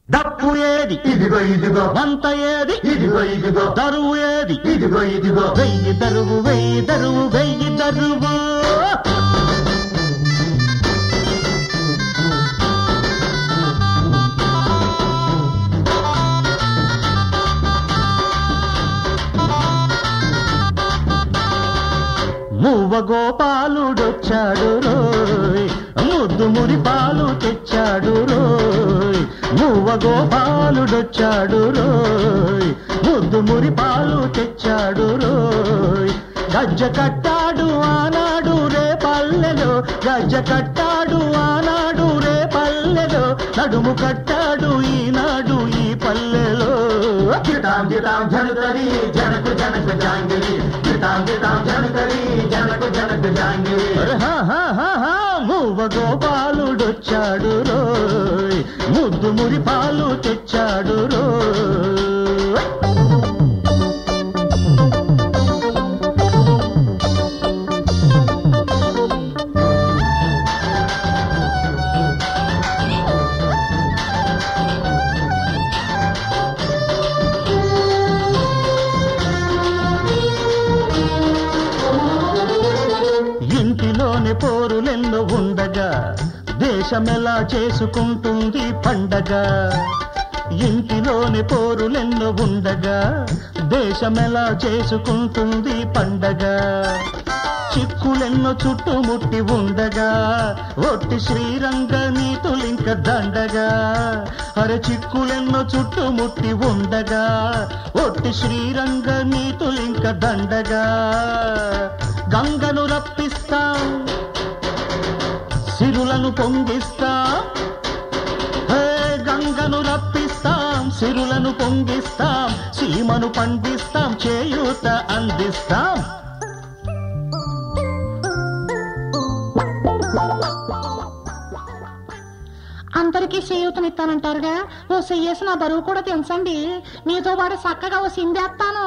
డప్పు ఏది ఇదిగో ఇదిగో వంత ఏది ఇదిగో ఇదిగో దరువు ఏది ఇదిగో ఇదిగో వెయ్యి దరువు వెయ్యి దరువు వెయ్యి దరువు మువ్వ గోపాలుడొచ్చాడు రోయ్ ముద్దు మురి పాలు తెచ్చాడు రోయ్ మువ్వ గోపాలుడొచ్చాడు రోయ్ ముద్దు మురి పాలు తెచ్చాడు రోయ్ గజ్జ కట్టాడు ఆనాడు రే పల్లెలో గజ్జ కట్టాడు ఆనాడు రే పల్లెలో నడుము కట్టాడు ఈనాడు ఈ పల్లెలో గిటాం గిటాం జనకరి జనకు జనకు జాంగిరి గిటాం గిటాం జనకరి జనకు జనకు జాంగిరి మువ్వ గోపాలుడొచ్చాడు రోయ్ ముద్దు మురి పాలు తెచ్చాడు రోయ్ ఇంటిలోని పోరులెన్నో ఉండగా దేశమెలా చేసుకుంటుంది పండగ ఇంటిలోని పోరులెన్నో ఉండగా దేశమెలా చేసుకుంటుంది పండగ చిక్కులెన్నో చుట్టుముట్టి ఉండగా ఒట్టి శ్రీరంగ నీతులింక దండగా అరే చిక్కులెన్నో చుట్టుముట్టి ఉండగా ఒట్టి శ్రీరంగ నీతులింక దండగా గంగను రప్పిస్తాం సిరులను పొంగిస్తాం గంగను రప్పిస్తాం సిరులను పొంగిస్తాం సీమను పండిస్తాం చేయూత అందిస్తాం అందరికీ చేయూతనిస్తానంటారుగా ఓ చెయ్యేసి నా బరువు కూడా తెంచండి మీతో పాటు చక్కగా ఓ సిందేస్తాను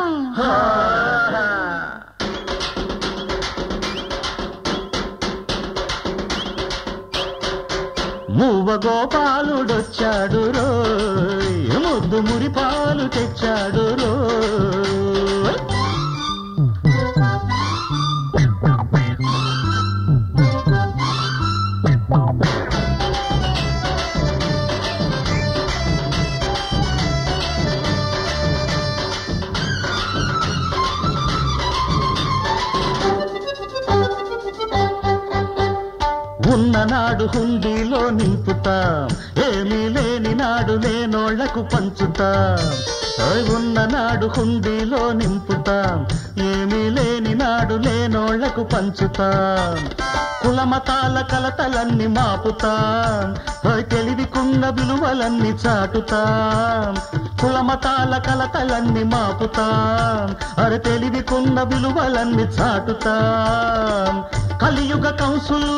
మువ్వ గోపాలుడొచ్చాడు రోయ్ ముద్దు మురి పాలు తెచ్చాడు రోయ్ ఉన్ననాడు హుండీలో నింపుతాం ఏమీ లేని నాడు లేనోళ్లకు పంచుతాం ఉన్ననాడు హుండీలో నింపుతాం ఏమీ లేని నాడు లేనోళ్లకు పంచుతాం కులమతాల కలతలన్నీ మాపుతాం తెలివికున్న విలువలన్నీ చాటుతాం కులమతాల కలతలన్నీ మాపుతాం అరే తెలివికున్న విలువలన్నీ చాటుతాం కలియుగ కంసులు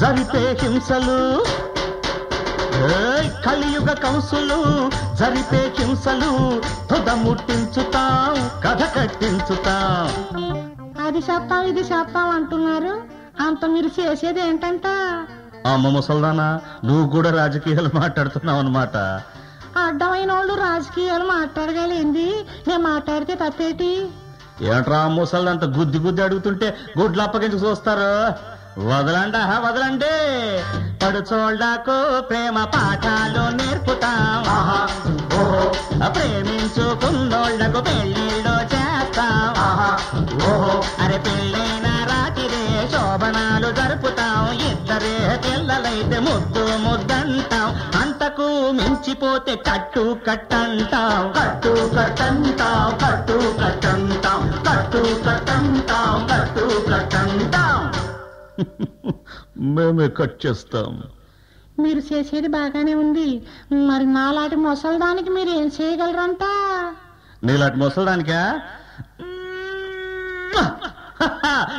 జరిపే హింసలు కలియుగ కంసులు జరిపే హింసలు తుద ముట్టించుతాం కథ కట్టించుతాం అది చేస్తాం ఇది చేస్తాం అంటున్నారు అంత మీరు చేసేది ఏంటంట అమ్మ ముసల్దానా నువ్వు కూడా రాజకీయాలు మాట్లాడుతున్నావు అన్నమాట అడ్డమైన వాళ్ళు రాజకీయాలు మాట్లాడగలేంది నేను మాట్లాడితే తప్పేటి ఏంట్రా ముసల్దంత గుద్ది గుద్ది అడుగుతుంటే గుడ్లు అప్పగించి చూస్తారు వదలండి వదలండి పడుచోళ్లకు ప్రేమ పాఠాలు నేర్పుతాం ప్రేమించుకున్నోళ్లకు పెళ్లిళ్ళు చేస్తాం అరే పెళ్ళైన రాత్రి శోభనాలు జరుపుతాం ఇద్దరే పిల్లలైతే ముద్దు ముద్దంటాం అంతకు మించిపోతే కట్టు కట్టంటాం కట్టు కట్టంటాం కట్టు కట్టంటాం కట్టు కట్టంటాం కట్టు కట్టంటాం మేమే కట్ చేస్తాం మీరు చేసేది బాగానే ఉంది మరి నాలాంటి ముసల్దానికి మీరు ఏం చేయగలరంట నీలాంటి ముసల్దానికా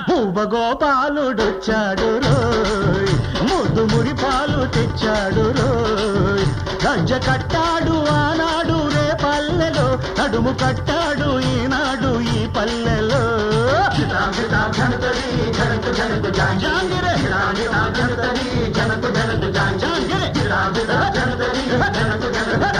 మువ్వ గోపాలుడొచ్చాడు రోయ్ ముద్దు మురి పాలు తెచ్చాడు రోయ్ గజ్జ కట్టాడు ఆనాడు రే పల్లెలో నడుము కట్టాడు ఈనాడు ఈ పల్లెలో గిటాం గిటాం జనతరి జనకు జనకు జాంగిరి గిటాం గిటాం జనతరి జనకు జనకు జాంగిరి గిటాం గిటాం జనతరి జనకు జనకు